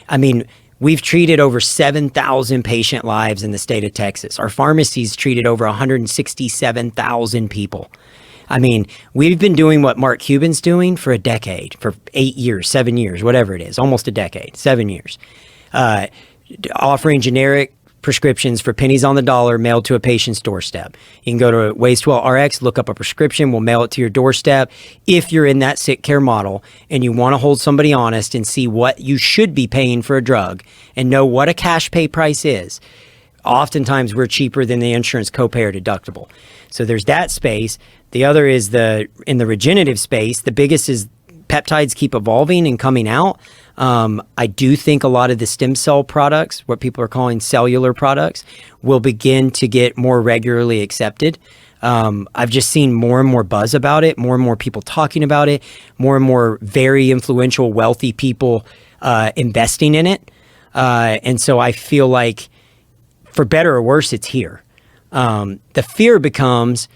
I mean, we've treated over 7,000 patient lives in the state of Texas. Our pharmacies treated over 167,000 people. I mean, we've been doing what Mark Cuban's doing for a decade, for 8 years, 7 years, whatever it is, almost a decade, 7 years. Offering generic prescriptions for pennies on the dollar mailed to a patient's doorstep. You can go to Waste12RX, look up a prescription, we'll mail it to your doorstep. If you're in that sick care model and you want to hold somebody honest and see what you should be paying for a drug and know what a cash pay price is, oftentimes we're cheaper than the insurance copay or deductible. So there's that space. The other is in the regenerative space, the biggest is peptides keep evolving and coming out. I do think a lot of the stem cell products, what people are calling cellular products, will begin to get more regularly accepted. I've just seen more and more buzz about it, more and more people talking about it, more and more very influential, wealthy people investing in it. And so I feel like, for better or worse, it's here. The fear becomes,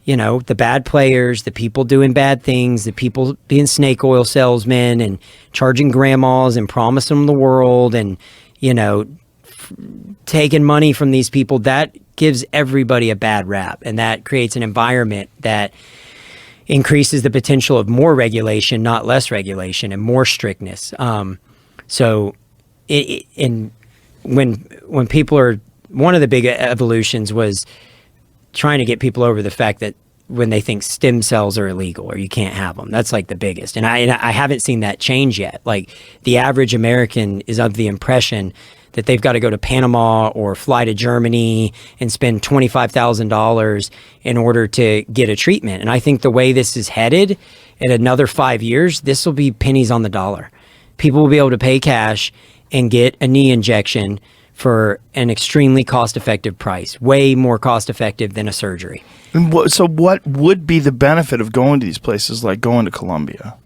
the bad players, the people doing bad things, the people being snake oil salesmen and charging grandmas and promising them the world and, taking money from these people. That gives everybody a bad rap, and that creates an environment that increases the potential of more regulation, not less regulation, and more strictness. So when people are, one of the big evolutions was trying to get people over the fact that when they think stem cells are illegal or you can't have them, that's like the biggest. And I haven't seen that change yet. Like, the average American is of the impression that they've got to go to Panama or fly to Germany and spend $25,000 in order to get a treatment. And I think the way this is headed, in another 5 years, this will be pennies on the dollar. People will be able to pay cash and get a knee injection for an extremely cost-effective price, way more cost-effective than a surgery. And so what would be the benefit of going to these places, like going to Colombia?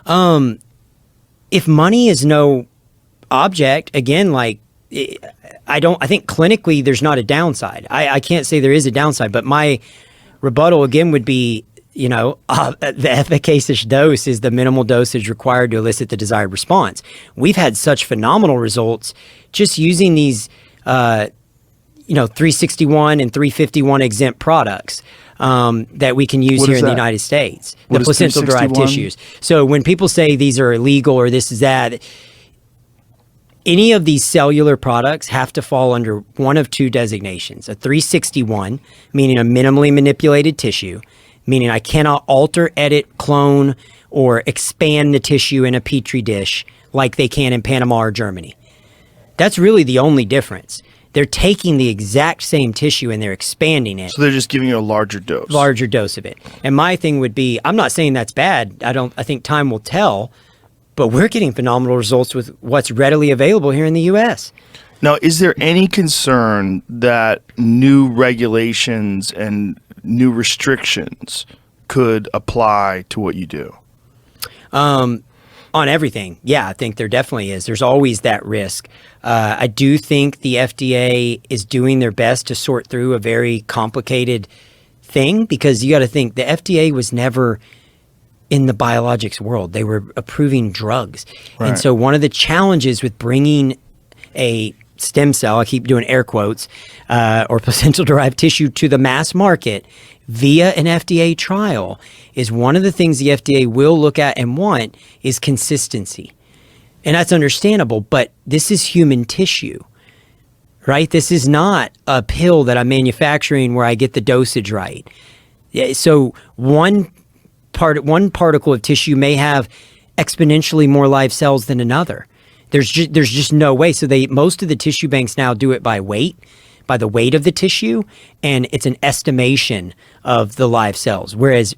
If money is no object, again, like, I think clinically there's not a downside. I can't say there is a downside, but my rebuttal again would be, the efficacious dose is the minimal dosage required to elicit the desired response. We've had such phenomenal results just using these, 361 and 351 exempt products that we can use here in the United States. The placental-derived tissues. So when people say these are illegal or this is that, any of these cellular products have to fall under one of two designations: a 361, meaning a minimally manipulated tissue, meaning I cannot alter, edit, clone, or expand the tissue in a petri dish like they can in Panama or Germany. That's really the only difference. They're taking the exact same tissue and they're expanding it. So they're just giving you a larger dose. Larger dose of it. And my thing would be, I'm not saying that's bad. I think time will tell, but we're getting phenomenal results with what's readily available here in the U.S. Now, is there any concern that new regulations and new restrictions could apply to what you do? On everything. Yeah, I think there definitely is. There's always that risk. I do think the FDA is doing their best to sort through a very complicated thing, because you got to think the FDA was never in the biologics world. They were approving drugs. Right. And so one of the challenges with bringing a stem cell, I keep doing air quotes, or placental-derived tissue to the mass market via an FDA trial is, one of the things the FDA will look at and want is consistency. And that's understandable, but this is human tissue, right? This is not a pill that I'm manufacturing where I get the dosage right. So one particle of tissue may have exponentially more live cells than another. There's just no way. So most of the tissue banks now do it by weight, by the weight of the tissue, and it's an estimation of the live cells. Whereas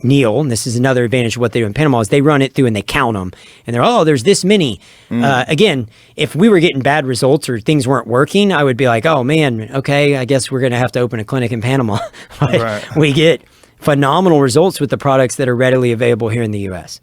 Neil, and this is another advantage of what they do in Panama, is they run it through and they count them, and they're, there's this many. Again, if we were getting bad results or things weren't working, I would be like, oh man, okay, I guess we're going to have to open a clinic in Panama. But right. We get phenomenal results with the products that are readily available here in the U.S.